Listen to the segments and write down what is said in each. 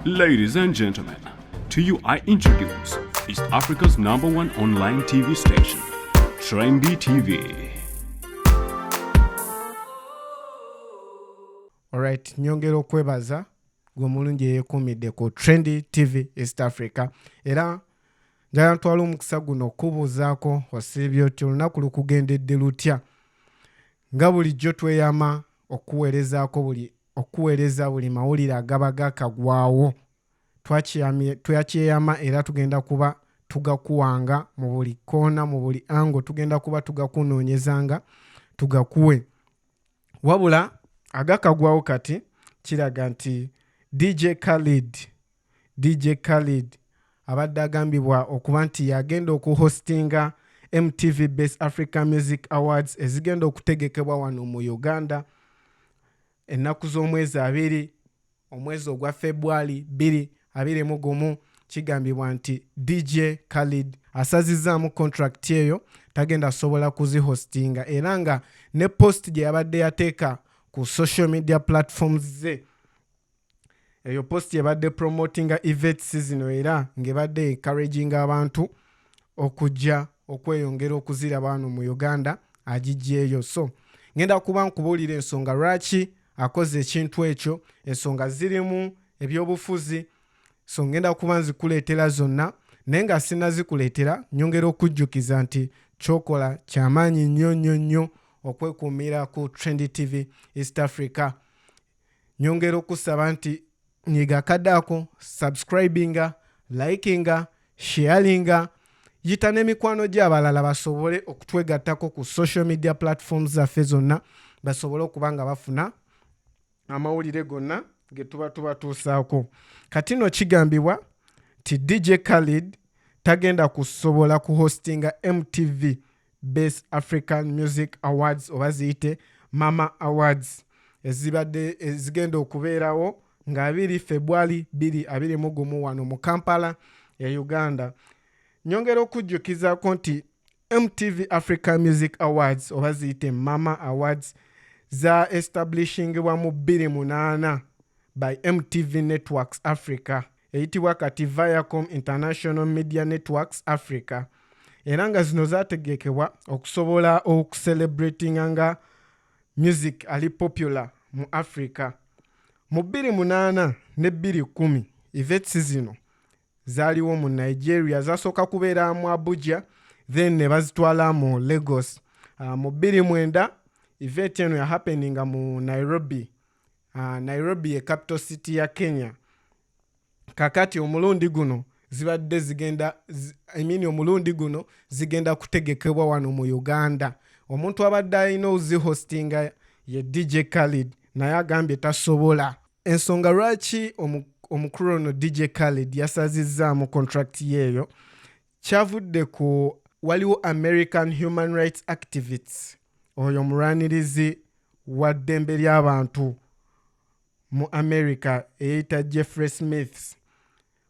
Ladies and gentlemen, to you I introduce East Africa's #1 online TV station, Trendy TV. Alright, nyongera okwebaza gwe mulungi yeekuumidde ku Trendy TV East Africa. Era njagala ntwala omukisa guno okubuuzaako osiibye oti olunaku lukugendedde lutya. Nga bulijjo tweyama okuweereza buli mawulire agaba gakagwawo. Twakyeyama era tugenda kuba tugakuwanga mu buli koona, mu buli ango tugenda kuba tugakunoonyezanga tugakuwe. Wabula agakagwawo kati kiraga nti DJ Khalid abadde agambibwa okuba nti yagenda okuhostinga MTV Best African Music Awards ezigenda okutegekebwa wano mu Uganda ennaku z'omwezi 2 omwezi ogwa February 2021. Kigambibwa nti DJ Khalid asazizaamu contract eyo tagenda sobola kuzihostinga era nga ne post gye yabadde yateeka ku social media platforms ze. Eyo post yabadde promotinga events zino era ngebadde encouraging abantu okujja okweyongera okuziraba wano mu Uganda agijjeeyo. So ngenda kuba nkubuulira ensonga lwaki akoze ekintu ekyo, ensonga zirimu ebyobufuzi. So ngenda kuba nzikuleetera zonna naye nga sinazikuleetera nyongera okujjukiza nti kyokola kyamaanyi nnyo okwekuumira ku Trendy TV East Africa. Nyongera okusaba nti nyiga kadaako, subscribinga, likinga, sharinga, yita n'emikwano gy'abalala basobole okutwegattako ku social media platforms zaffe zonna basobole okuba nga bafuna amawulire gonna ge tuba tubatuusaako. Kati no kigambibwa ti DJ Khalid tagenda kusobola kuhostinga MTV Best African Music Awards oba ziyite Mama Awards ezigenda okubeerawo nga 2 February 2021 wano mu Kampala ya Uganda. Nyongera okujjukizaako nti MTV African Music Awards oba ziyite Mama Awards za establishingibwa mu 2008 by MTV Networks Africa eyitibwa kati Viacom International Media Networks Africa. Era nga zino zategekebwa okusobola okucelebratinga nga music ali popular mu Africa. Mu 2008 ne 2010 events zino zaaliwo mu Nigeria, zasooka kubeera mu Abuja then ne bazitwala mu Lagos. Mu 2009 event eno ya happeninga mu Nairobi. Nairobi ye capital city ya Kenya. Kakati omulundi guno zigenda kutegekebwa wano mu Uganda. Omuntu abadde alina ozihostinga ye DJ Khalid naye agambye tasobola. Ensonga lwaki omukulu ono DJ Khalid yasazizaamu contract yeeyo kyavudde ku waliwo American Human Rights Activists, oyo mulwanirizi wa ddembe ly'abantu mu America eyita Jeffrey Smith.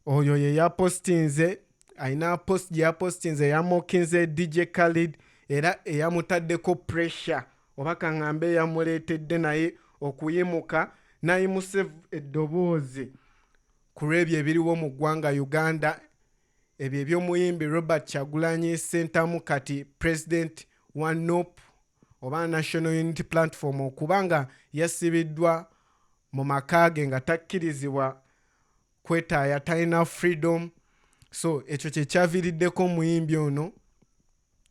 Oyo ye yapostinze, ayina post gye yapostinze yamokinze DJ Khalid era eyamutaddeko pressure oba kaŋŋambe yamuleetedde naye okuyimuka nayimusa eddoboozi ku lw'ebyo ebiriwo mu ggwanga Uganda. Ebyo eby'omuyimbi Robert Kyagulanyi Ssentamu kati President wa NUP oba National Unity Platform okubanga yasibiddwa mu maka ge nga takkirizibwa kwetaaya, talina freedom. So ekyo kye kyaviiriddeko omuyimbi ono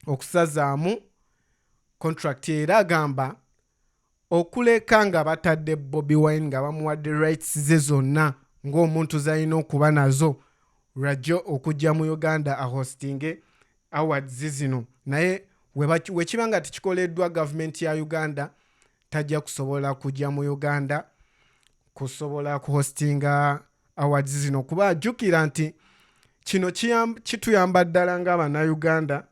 okusazaamu contract era agamba okuleka nga batadde Bobi Wine nga bamuwadde rights ze zonna ng'omuntu zalina okuba nazo lwajjo okujja mu Uganda ahostinge awards zino. Naye wekiba nga tekikoleddwa gavumenti ya Uganda tajja kusobola kujja mu Uganda kusobola kuhostinga awards zino kuba ajjukira nti kino kituyamba ddala ng'Abannayuganda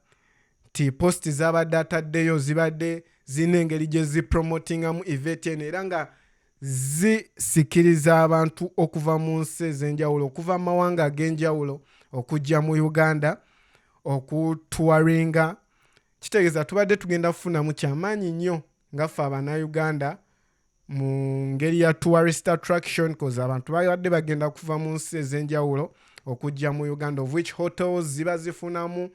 ti post z'abadde ataddeyo zibadde zina engeri gye zipromotingamu event eno era nga zisikiriza abantu okuva mu nsi ez'enjawulo, okuva mu mawanga ag'enjawulo okujja mu Uganda okutuwaringa. Kitegeeza tubadde tugenda kufunamu kyamaanyi nnyo nga ffe Abannayuganda mu ngeri ya tourist attraction cause abantu babadde bagenda kuva mu nsi ez'enjawulo okujja mu Uganda, of which hotels ziba zifunamu,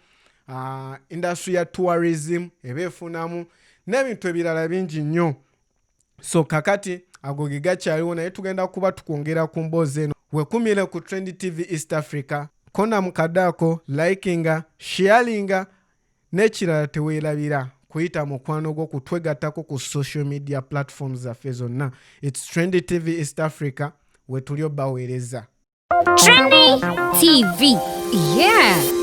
industry ya tourism eba efunamu n'ebintu ebirala bingi nnyo. So kakati ago ge gakyaliwo, naye tugenda kuba tukwongera ku mboozi eno. Wekumire ku Trend TV East Africa, kona mukaddaako, likinga, sharinga n'ekirala teweerabira kuyita mukwano gwo kutwegattako ku social media platforms zaffe zonna. It's Trend TV East Africa, we tuli obbaweereza. Trendy TV. Yeah.